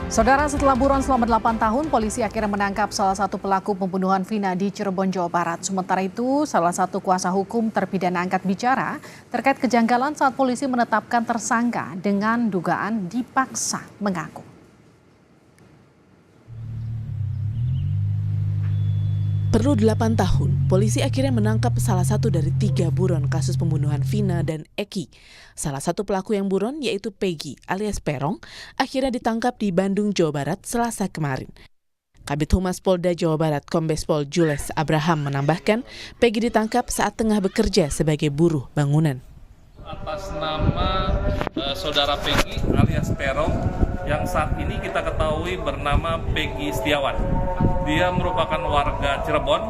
Saudara, setelah buron selama 8 tahun, polisi akhirnya menangkap salah satu pelaku pembunuhan Vina di Cirebon, Jawa Barat. Sementara itu, salah satu kuasa hukum terpidana angkat bicara terkait kejanggalan saat polisi menetapkan tersangka dengan dugaan dipaksa mengaku. Perlu 8 tahun, polisi akhirnya menangkap salah satu dari 3 buron kasus pembunuhan Vina dan Eki. Salah satu pelaku yang buron, yaitu Peggy alias Perong, akhirnya ditangkap di Bandung, Jawa Barat Selasa kemarin. Kabid Humas Polda Jawa Barat Kombes Pol Jules Abraham menambahkan, Peggy ditangkap saat tengah bekerja sebagai buruh bangunan. Atas nama saudara Peggy alias Perong yang saat ini kita ketahui bernama Peggy Setiawan. Dia merupakan warga Cirebon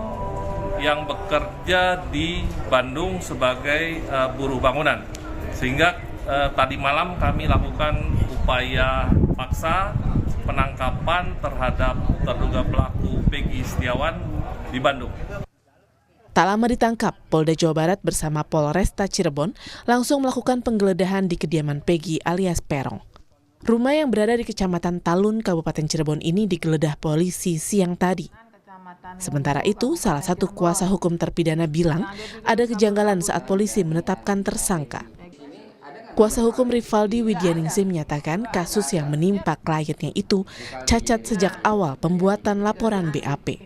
yang bekerja di Bandung sebagai buruh bangunan. Sehingga tadi malam kami lakukan upaya paksa penangkapan terhadap terduga pelaku Peggy Setiawan di Bandung. Tak lama ditangkap, Polda Jawa Barat bersama Polresta Cirebon langsung melakukan penggeledahan di kediaman Peggy alias Perong. Rumah yang berada di Kecamatan Talun, Kabupaten Cirebon ini digeledah polisi siang tadi. Sementara itu, salah satu kuasa hukum terpidana bilang ada kejanggalan saat polisi menetapkan tersangka. Kuasa hukum Rivaldi Widyaningsih menyatakan kasus yang menimpa kliennya itu cacat sejak awal pembuatan laporan BAP.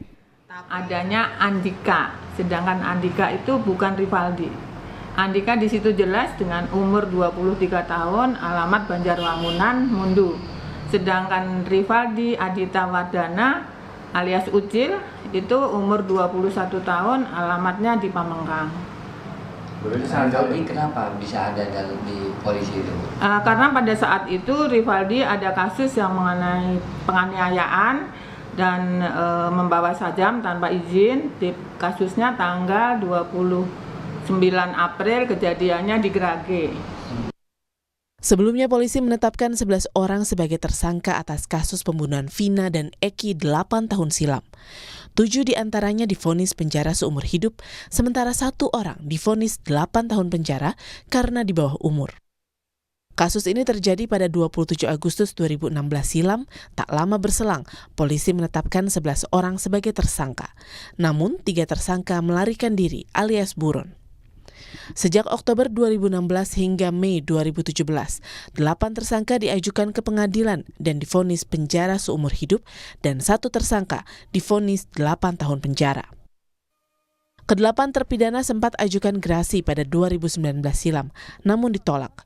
Adanya Andika, sedangkan Andika itu bukan Rivaldi. Andika di situ jelas dengan umur 23 tahun, alamat Banjarwangunan, Mundu. Sedangkan Rivaldi Adita Wardana alias Ucil itu umur 21 tahun, alamatnya di Pamengkang. Rivaldi kenapa bisa ada di polisi itu? Karena pada saat itu Rivaldi ada kasus yang mengenai penganiayaan dan membawa sajam tanpa izin. Di kasusnya tanggal 29 April, kejadiannya di Grage. Sebelumnya polisi menetapkan 11 orang sebagai tersangka atas kasus pembunuhan Vina dan Eki 8 tahun silam. 7 diantaranya divonis penjara seumur hidup, sementara 1 orang divonis 8 tahun penjara karena di bawah umur. Kasus ini terjadi pada 27 Agustus 2016 silam. Tak lama berselang, polisi menetapkan 11 orang sebagai tersangka. Namun 3 tersangka melarikan diri alias buron. Sejak Oktober 2016 hingga Mei 2017, 8 tersangka diajukan ke pengadilan dan divonis penjara seumur hidup dan 1 tersangka divonis 8 tahun penjara. Kedelapan terpidana sempat ajukan gerasi pada 2019 silam, namun ditolak.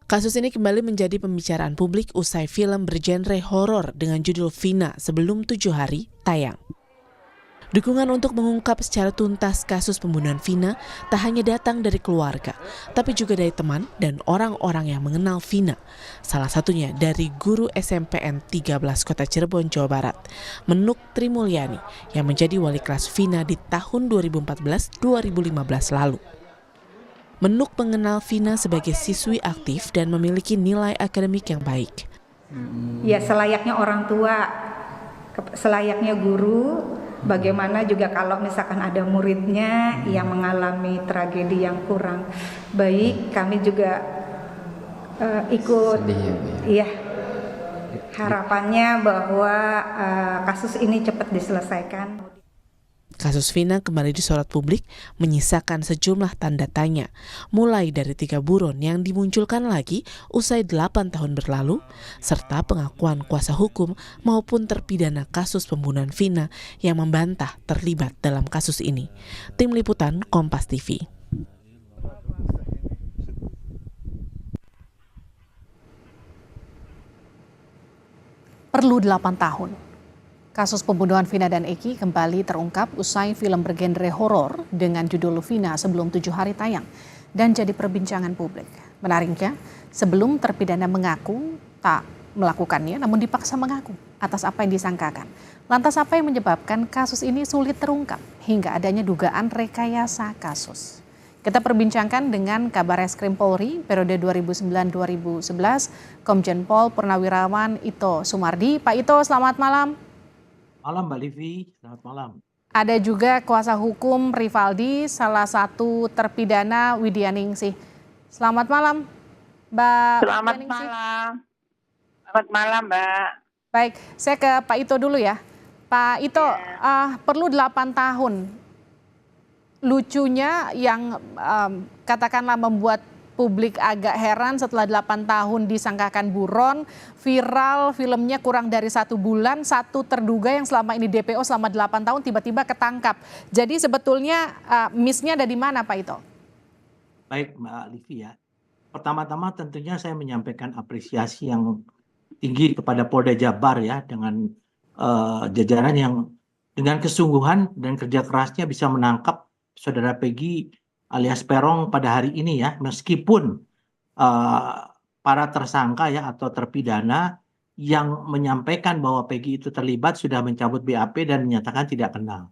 Kasus ini kembali menjadi pembicaraan publik usai film bergenre horor dengan judul Vina sebelum 7 hari tayang. Dukungan untuk mengungkap secara tuntas kasus pembunuhan Vina tak hanya datang dari keluarga, tapi juga dari teman dan orang-orang yang mengenal Vina. Salah satunya dari guru SMPN 13 Kota Cirebon, Jawa Barat, Menuk Trimulyani, yang menjadi wali kelas Vina di tahun 2014-2015 lalu. Menuk mengenal Vina sebagai siswi aktif dan memiliki nilai akademik yang baik. Ya, selayaknya orang tua, selayaknya guru. Bagaimana juga kalau misalkan ada muridnya yang mengalami tragedi yang kurang baik, kami juga ikut. Iya, harapannya bahwa kasus ini cepat diselesaikan. Kasus Vina kembali disorot publik, menyisakan sejumlah tanda tanya, mulai dari 3 buron yang dimunculkan lagi usai 8 tahun berlalu, serta pengakuan kuasa hukum maupun terpidana kasus pembunuhan Vina yang membantah terlibat dalam kasus ini. Tim Liputan Kompas TV. Perlu 8 tahun. Kasus pembunuhan Vina dan Eki kembali terungkap usai film bergenre horor dengan judul Vina sebelum 7 hari tayang dan jadi perbincangan publik. Menariknya, sebelum terpidana mengaku tak melakukannya namun dipaksa mengaku atas apa yang disangkakan. Lantas apa yang menyebabkan kasus ini sulit terungkap hingga adanya dugaan rekayasa kasus? Kita perbincangkan dengan Kabareskrim Polri periode 2009-2011, Komjen Pol Purnawirawan Ito Sumardi. Pak Ito, selamat malam. Malam Mbak Livi, selamat malam. Ada juga kuasa hukum Rivaldi, salah satu terpidana Widyaningsih. Selamat malam, Mbak. Selamat malam. Selamat malam, Mbak. Baik, saya ke Pak Ito dulu ya. Pak Ito, perlu 8 tahun. Lucunya yang katakanlah membuat publik agak heran setelah 8 tahun disangkakan buron, viral filmnya kurang dari 1 bulan, satu terduga yang selama ini DPO selama 8 tahun tiba-tiba ketangkap. Jadi sebetulnya miss-nya ada di mana Pak Ito? Baik Mbak Livi ya. Pertama-tama tentunya saya menyampaikan apresiasi yang tinggi kepada Polda Jabar ya dengan jajaran yang dengan kesungguhan dan kerja kerasnya bisa menangkap saudara Peggy alias Peron pada hari ini ya, meskipun para tersangka ya atau terpidana yang menyampaikan bahwa Peggy itu terlibat sudah mencabut BAP dan menyatakan tidak kenal.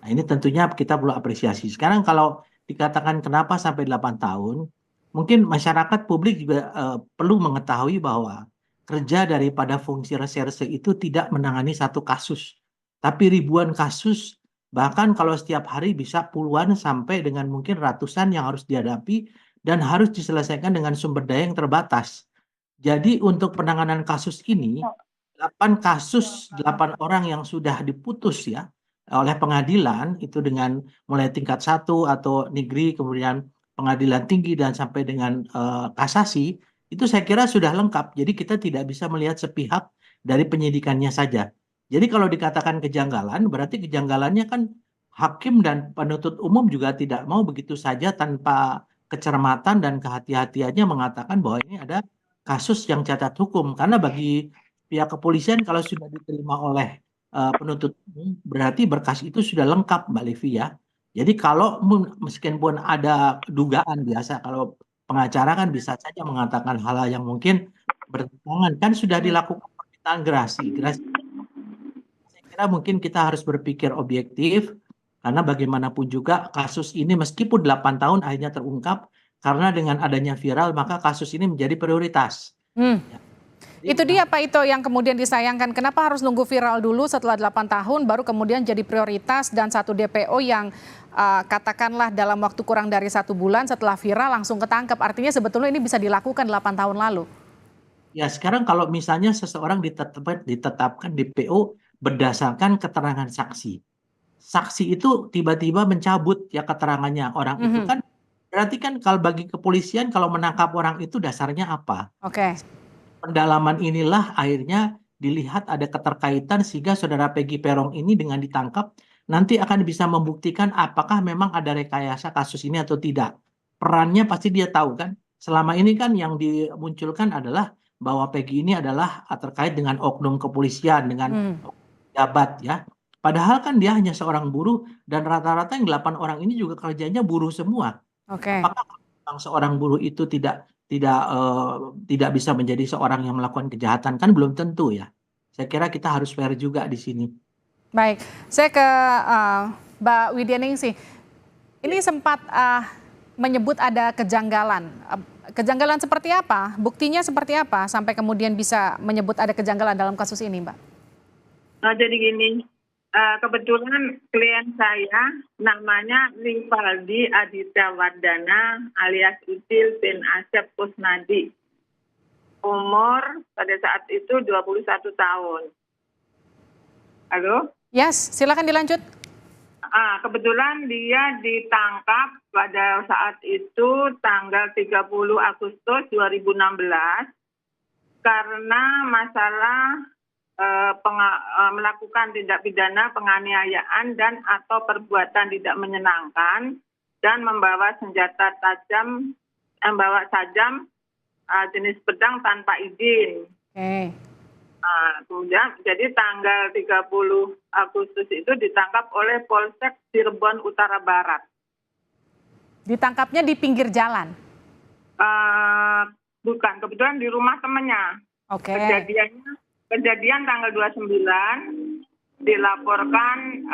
Nah, ini tentunya kita perlu apresiasi. Sekarang kalau dikatakan kenapa sampai 8 tahun, mungkin masyarakat publik juga perlu mengetahui bahwa kerja daripada fungsi reserse itu tidak menangani satu kasus, tapi ribuan kasus, bahkan kalau setiap hari bisa puluhan sampai dengan mungkin ratusan yang harus dihadapi dan harus diselesaikan dengan sumber daya yang terbatas. Jadi untuk penanganan kasus ini, 8 kasus, 8 orang yang sudah diputus ya oleh pengadilan itu dengan mulai tingkat 1 atau negeri, kemudian pengadilan tinggi dan sampai dengan kasasi, itu saya kira sudah lengkap. Jadi kita tidak bisa melihat sepihak dari penyidikannya saja. Jadi kalau dikatakan kejanggalan, berarti kejanggalannya kan hakim dan penuntut umum juga tidak mau begitu saja tanpa kecermatan dan kehati-hatiannya mengatakan bahwa ini ada kasus yang cacat hukum. Karena bagi pihak kepolisian kalau sudah diterima oleh penuntut umum, berarti berkas itu sudah lengkap Mbak Livi ya. Jadi kalau meskipun ada dugaan biasa, kalau pengacara kan bisa saja mengatakan hal-hal yang mungkin bertentangan, kan sudah dilakukan permintaan gerasi. Saya kira mungkin kita harus berpikir objektif, karena bagaimanapun juga kasus ini meskipun 8 tahun akhirnya terungkap, karena dengan adanya viral maka kasus ini menjadi prioritas. Ya. Itu dia Pak Ito yang kemudian disayangkan. Kenapa harus nunggu viral dulu setelah 8 tahun baru kemudian jadi prioritas dan satu DPO yang katakanlah dalam waktu kurang dari 1 bulan setelah viral langsung ketangkep. Artinya sebetulnya ini bisa dilakukan 8 tahun lalu. Ya sekarang kalau misalnya seseorang ditetapkan DPO berdasarkan keterangan saksi. Saksi itu tiba-tiba mencabut ya keterangannya orang itu kan berarti kan kalau bagi kepolisian kalau menangkap orang itu dasarnya apa? Oke. Pendalaman inilah akhirnya dilihat ada keterkaitan sehingga saudara Peggy Peron ini dengan ditangkap nanti akan bisa membuktikan apakah memang ada rekayasa kasus ini atau tidak. Perannya pasti dia tahu kan. Selama ini kan yang dimunculkan adalah bahwa Peggy ini adalah terkait dengan oknum kepolisian, dengan pejabat ya. Padahal kan dia hanya seorang buruh dan rata-rata yang 8 orang ini juga kerjanya buruh semua. Oke. Apakah memang seorang buruh itu tidak bisa menjadi seorang yang melakukan kejahatan? Kan belum tentu ya. Saya kira kita harus fair juga di sini. Baik, saya ke Mbak Widya Ningsih. Ini sempat menyebut ada kejanggalan. Kejanggalan seperti apa? Buktinya seperti apa sampai kemudian bisa menyebut ada kejanggalan dalam kasus ini, Mbak? Jadi gini, kebetulan klien saya namanya Rivaldi Aditya Wardana alias Idil bin Asep Kusnadi. Umur pada saat itu 21 tahun. Halo? Yes, silakan dilanjut. Kebetulan dia ditangkap pada saat itu tanggal 30 Agustus 2016 karena masalah melakukan tindak pidana penganiayaan dan atau perbuatan tidak menyenangkan dan membawa senjata tajam, sajam jenis pedang tanpa izin. Oke. Kemudian jadi tanggal 30 Agustus itu ditangkap oleh Polsek Cirebon Utara Barat. Ditangkapnya di pinggir jalan? Bukan, kebetulan di rumah temannya. Oke. Kejadian tanggal 29 dilaporkan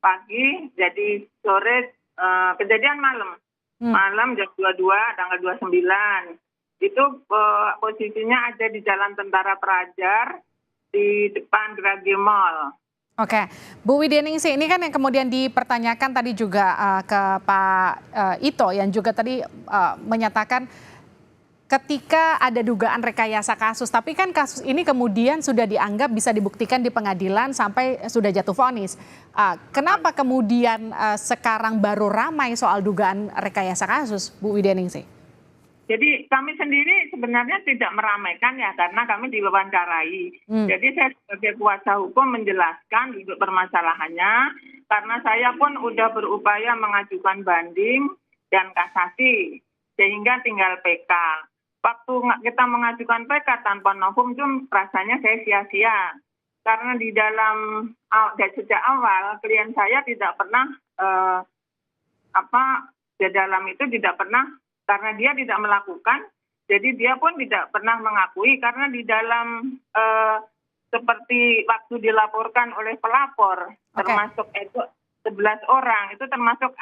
pagi, jadi sore kejadian malam. Malam jam 22 tanggal 29. Itu posisinya ada di Jalan Tentara Prajar di depan Grage Mall. Oke, Bu Widya Ningsih, ini kan yang kemudian dipertanyakan tadi juga ke Pak Ito yang juga tadi menyatakan ketika ada dugaan rekayasa kasus, tapi kan kasus ini kemudian sudah dianggap bisa dibuktikan di pengadilan sampai sudah jatuh vonis. Kenapa kemudian sekarang baru ramai soal dugaan rekayasa kasus, Bu Widyaningsih? Jadi kami sendiri sebenarnya tidak meramaikan ya, karena kami diwawancarai. Jadi saya sebagai kuasa hukum menjelaskan duduk permasalahannya, karena saya pun udah berupaya mengajukan banding dan kasasi, sehingga tinggal PK. Waktu kita mengajukan PK tanpa novum itu rasanya saya sia-sia. Karena di dalam sejak awal klien saya tidak pernah di dalam itu tidak pernah, karena dia tidak melakukan, jadi dia pun tidak pernah mengakui, karena di dalam seperti waktu dilaporkan oleh pelapor, termasuk itu 11 orang, itu termasuk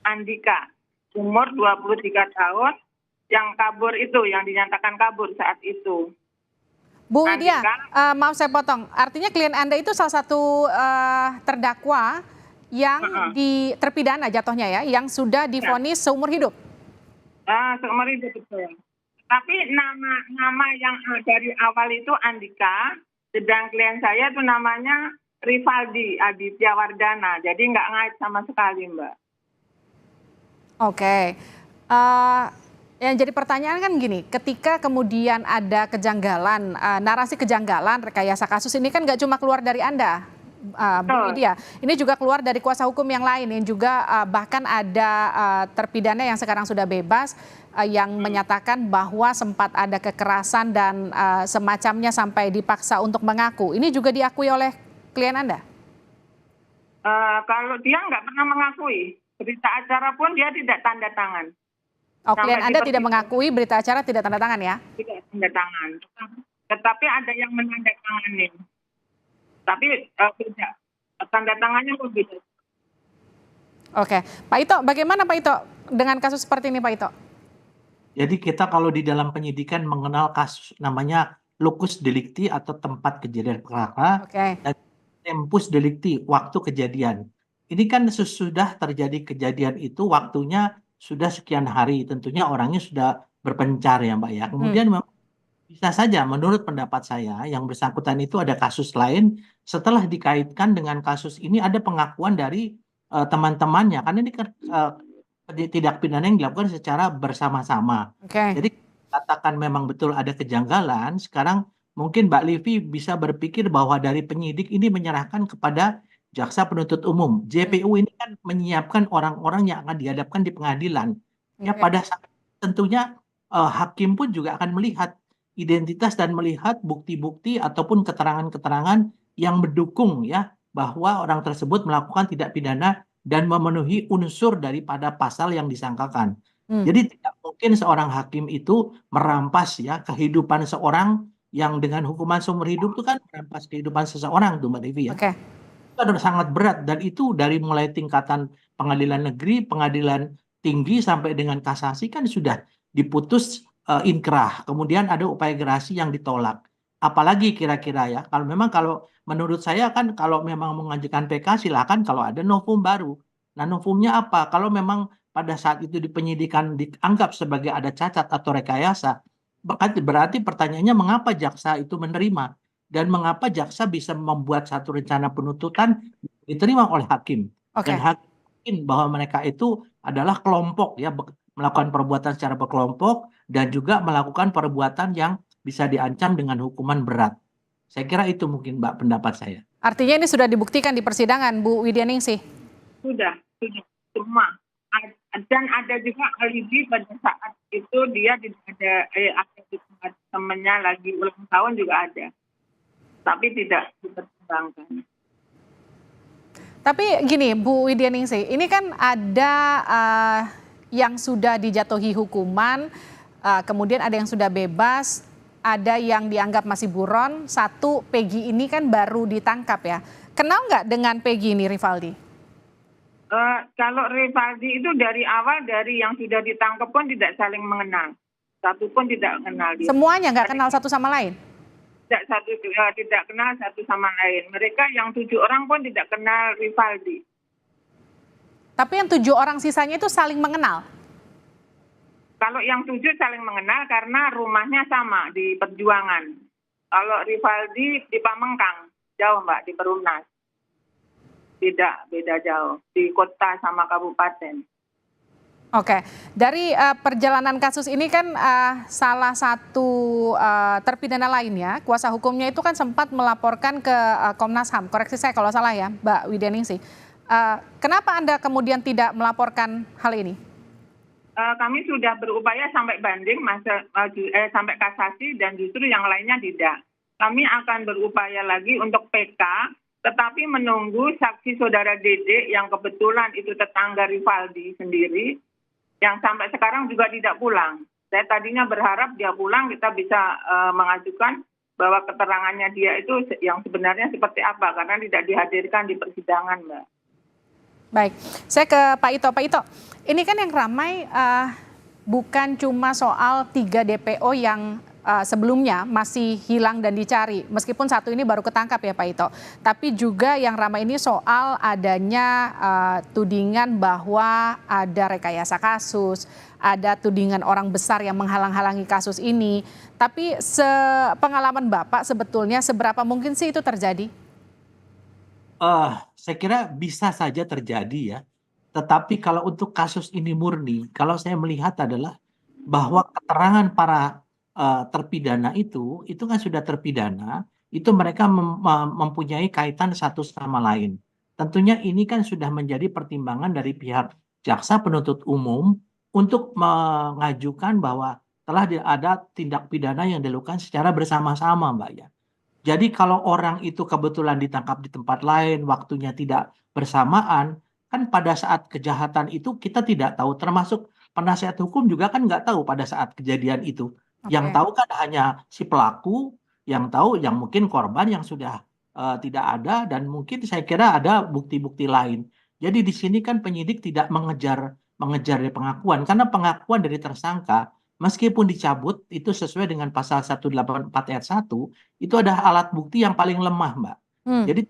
Andika, umur 23 tahun, yang kabur itu, yang dinyatakan kabur saat itu. Bu Widya, maaf saya potong, artinya klien Anda itu salah satu terdakwa yang terpidana jatuhnya ya, yang sudah divonis seumur hidup? Seumur hidup, betul. Tapi nama yang dari awal itu Andika, sedang klien saya itu namanya Rivaldi Aditya Wardana, jadi nggak ngait sama sekali, Mbak. Oke. Yang jadi pertanyaan kan gini, ketika kemudian ada kejanggalan, narasi kejanggalan, rekayasa kasus ini kan nggak cuma keluar dari Anda, Bu Widya. Ini juga keluar dari kuasa hukum yang lain, yang juga bahkan ada terpidana yang sekarang sudah bebas, yang menyatakan bahwa sempat ada kekerasan dan semacamnya sampai dipaksa untuk mengaku. Ini juga diakui oleh klien Anda? Kalau dia nggak pernah mengakui, berita acara pun dia tidak tanda tangan. Klien Anda tidak mengakui, berita acara tidak tanda tangan ya? Tidak tanda tangan. Tetapi ada yang menandatangani. Tapi tidak. Tanda tangannya pun beda. Oke. Pak Ito, bagaimana Pak Ito dengan kasus seperti ini Pak Ito? Jadi kita kalau di dalam penyidikan mengenal kasus namanya locus delicti atau tempat kejadian perkara, dan tempus delicti, waktu kejadian. Ini kan sesudah terjadi kejadian itu waktunya sudah sekian hari, tentunya orangnya sudah berpencar ya Mbak ya. Kemudian bisa saja menurut pendapat saya yang bersangkutan itu ada kasus lain, setelah dikaitkan dengan kasus ini ada pengakuan dari teman-temannya, karena ini tindak pidana yang dilakukan secara bersama-sama. Jadi katakan memang betul ada kejanggalan, sekarang mungkin Mbak Livi bisa berpikir bahwa dari penyidik ini menyerahkan kepada jaksa penuntut umum. JPU ini kan menyiapkan orang-orang yang akan dihadapkan di pengadilan. Ya pada saat tentunya hakim pun juga akan melihat identitas dan melihat bukti-bukti ataupun keterangan-keterangan yang mendukung ya bahwa orang tersebut melakukan tindak pidana dan memenuhi unsur daripada pasal yang disangkakan. Jadi tidak mungkin seorang hakim itu merampas ya kehidupan seorang yang dengan hukuman seumur hidup itu kan merampas kehidupan seseorang tuh Mbak Livi ya. Itu adalah sangat berat, dan itu dari mulai tingkatan pengadilan negeri, pengadilan tinggi sampai dengan kasasi kan sudah diputus inkrah. Kemudian ada upaya gerasi yang ditolak. Apalagi kira-kira ya, kalau menurut saya kan kalau memang mengajukan PK silakan kalau ada novum baru. Nah novumnya apa? Kalau memang pada saat itu di penyidikan dianggap sebagai ada cacat atau rekayasa, berarti pertanyaannya mengapa jaksa itu menerima? Dan mengapa jaksa bisa membuat satu rencana penuntutan diterima oleh hakim. Dan hakim bahwa mereka itu adalah kelompok ya, melakukan perbuatan secara berkelompok dan juga melakukan perbuatan yang bisa diancam dengan hukuman berat. Saya kira itu mungkin Mbak pendapat saya. Artinya ini sudah dibuktikan di persidangan Bu Widyaningsih? Sudah semua. Dan ada juga alibi pada saat itu dia ada di tempat temannya lagi ulang tahun juga ada. Tapi tidak dipertimbangkan. Tapi gini Bu Widyaningsih, ini kan ada yang sudah dijatuhi hukuman, kemudian ada yang sudah bebas, ada yang dianggap masih buron, satu Peggy ini kan baru ditangkap ya. Kenal nggak dengan Peggy ini Rivaldi? Kalau Rivaldi itu dari awal, dari yang sudah ditangkap pun tidak saling mengenal. Satu pun tidak kenal dia. Semuanya nggak kenal satu sama lain? Tidak kenal satu sama lain. Mereka yang 7 orang pun tidak kenal Rivaldi. Tapi yang 7 orang sisanya itu saling mengenal? Kalau yang 7 saling mengenal karena rumahnya sama di Perjuangan. Kalau Rivaldi di Pamengkang, jauh Mbak, di Perumnas. Beda jauh, di kota sama kabupaten. Oke, dari perjalanan kasus ini kan salah satu terpidana lainnya, kuasa hukumnya itu kan sempat melaporkan ke Komnas HAM. Koreksi saya kalau salah ya, Mbak Widyaningsih. Kenapa Anda kemudian tidak melaporkan hal ini? Kami sudah berupaya sampai banding, sampai kasasi, dan justru yang lainnya tidak. Kami akan berupaya lagi untuk PK, tetapi menunggu saksi saudara Dede yang kebetulan itu tetangga Rivaldi sendiri, yang sampai sekarang juga tidak pulang. Saya tadinya berharap dia pulang, kita bisa mengajukan bahwa keterangannya dia itu yang sebenarnya seperti apa, karena tidak dihadirkan di persidangan, Mbak. Baik, saya ke Pak Ito. Pak Ito, ini kan yang ramai bukan cuma soal 3 DPO yang sebelumnya masih hilang dan dicari, meskipun satu ini baru ketangkap ya Pak Ito. Tapi juga yang ramai ini soal adanya tudingan bahwa ada rekayasa kasus, ada tudingan orang besar yang menghalang-halangi kasus ini. Tapi sepengalaman Bapak sebetulnya seberapa mungkin sih itu terjadi? Saya kira bisa saja terjadi ya. Tetapi kalau untuk kasus ini murni, kalau saya melihat adalah bahwa keterangan para terpidana itu kan sudah terpidana, itu mereka mempunyai kaitan satu sama lain. Tentunya ini kan sudah menjadi pertimbangan dari pihak jaksa penuntut umum untuk mengajukan bahwa telah ada tindak pidana yang dilakukan secara bersama-sama, Mbak ya. Jadi kalau orang itu kebetulan ditangkap di tempat lain, waktunya tidak bersamaan, kan pada saat kejahatan itu kita tidak tahu, termasuk penasihat hukum juga kan nggak tahu pada saat kejadian itu. Yang tahu kan hanya si pelaku, yang tahu yang mungkin korban yang sudah tidak ada, dan mungkin saya kira ada bukti-bukti lain. Jadi di sini kan penyidik tidak mengejar dari pengakuan, karena pengakuan dari tersangka meskipun dicabut itu sesuai dengan pasal 184 ayat 1, itu ada alat bukti yang paling lemah, Mbak. Jadi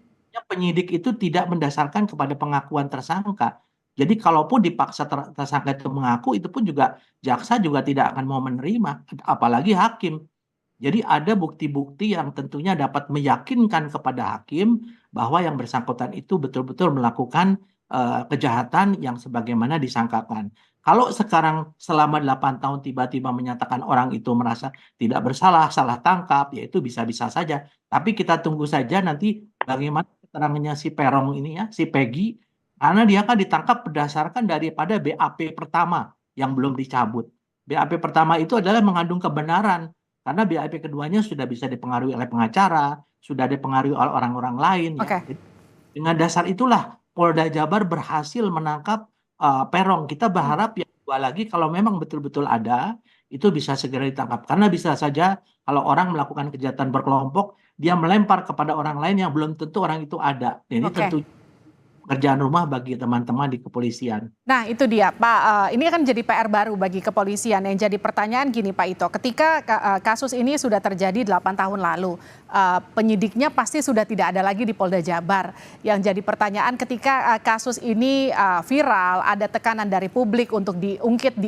penyidik itu tidak mendasarkan kepada pengakuan tersangka. Jadi kalaupun dipaksa tersangka itu mengaku, itu pun juga jaksa juga tidak akan mau menerima, apalagi hakim. Jadi ada bukti-bukti yang tentunya dapat meyakinkan kepada hakim bahwa yang bersangkutan itu betul-betul melakukan kejahatan yang sebagaimana disangkakan. Kalau sekarang selama 8 tahun tiba-tiba menyatakan orang itu merasa tidak bersalah, salah tangkap, ya itu bisa-bisa saja. Tapi kita tunggu saja nanti bagaimana keterangannya si Perong ini ya, si Peggy, karena dia kan ditangkap berdasarkan daripada BAP pertama yang belum dicabut. BAP pertama itu adalah mengandung kebenaran, karena BAP keduanya sudah bisa dipengaruhi oleh pengacara, sudah dipengaruhi oleh orang-orang lain. Ya. Jadi, dengan dasar itulah Polda Jabar berhasil menangkap Perong. Kita berharap yang dua lagi kalau memang betul-betul ada, itu bisa segera ditangkap. Karena bisa saja kalau orang melakukan kejahatan berkelompok, dia melempar kepada orang lain yang belum tentu orang itu ada. Ini tentu pekerjaan rumah bagi teman-teman di kepolisian. Nah itu dia Pak, ini akan jadi PR baru bagi kepolisian. Yang jadi pertanyaan gini Pak Ito, ketika kasus ini sudah terjadi 8 tahun lalu, penyidiknya pasti sudah tidak ada lagi di Polda Jabar. Yang jadi pertanyaan ketika kasus ini viral, ada tekanan dari publik untuk diungkit,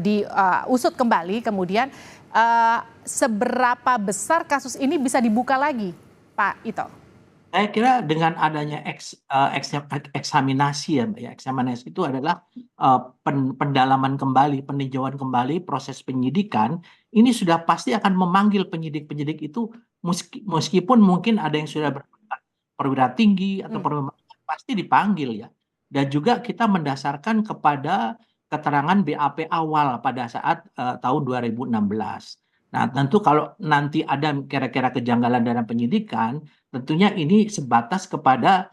diusut kembali, kemudian seberapa besar kasus ini bisa dibuka lagi Pak Ito? Saya kira dengan adanya eksaminasi ya, Mbak ya, eksaminasi itu adalah pendalaman kembali, peninjauan kembali, proses penyidikan, ini sudah pasti akan memanggil penyidik-penyidik itu meskipun mungkin ada yang sudah perwira tinggi atau perwira pasti dipanggil ya. Dan juga kita mendasarkan kepada keterangan BAP awal pada saat tahun 2016. Nah, tentu kalau nanti ada kira-kira kejanggalan dalam penyidikan, tentunya ini sebatas kepada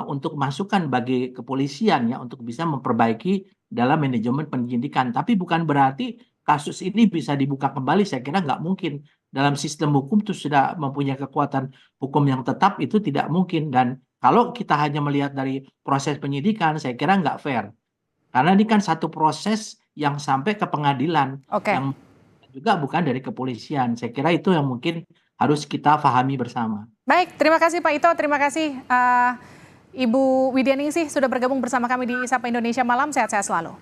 untuk masukan bagi kepolisian ya untuk bisa memperbaiki dalam manajemen penyidikan. Tapi bukan berarti kasus ini bisa dibuka kembali. Saya kira nggak mungkin. Dalam sistem hukum itu sudah mempunyai kekuatan hukum yang tetap, itu tidak mungkin. Dan kalau kita hanya melihat dari proses penyidikan, saya kira nggak fair. Karena ini kan satu proses yang sampai ke pengadilan. Yang juga bukan dari kepolisian. Saya kira itu yang mungkin harus kita pahami bersama. Baik, terima kasih Pak Ito, terima kasih Ibu Widyaningsih sudah bergabung bersama kami di Sapa Indonesia Malam, sehat-sehat selalu.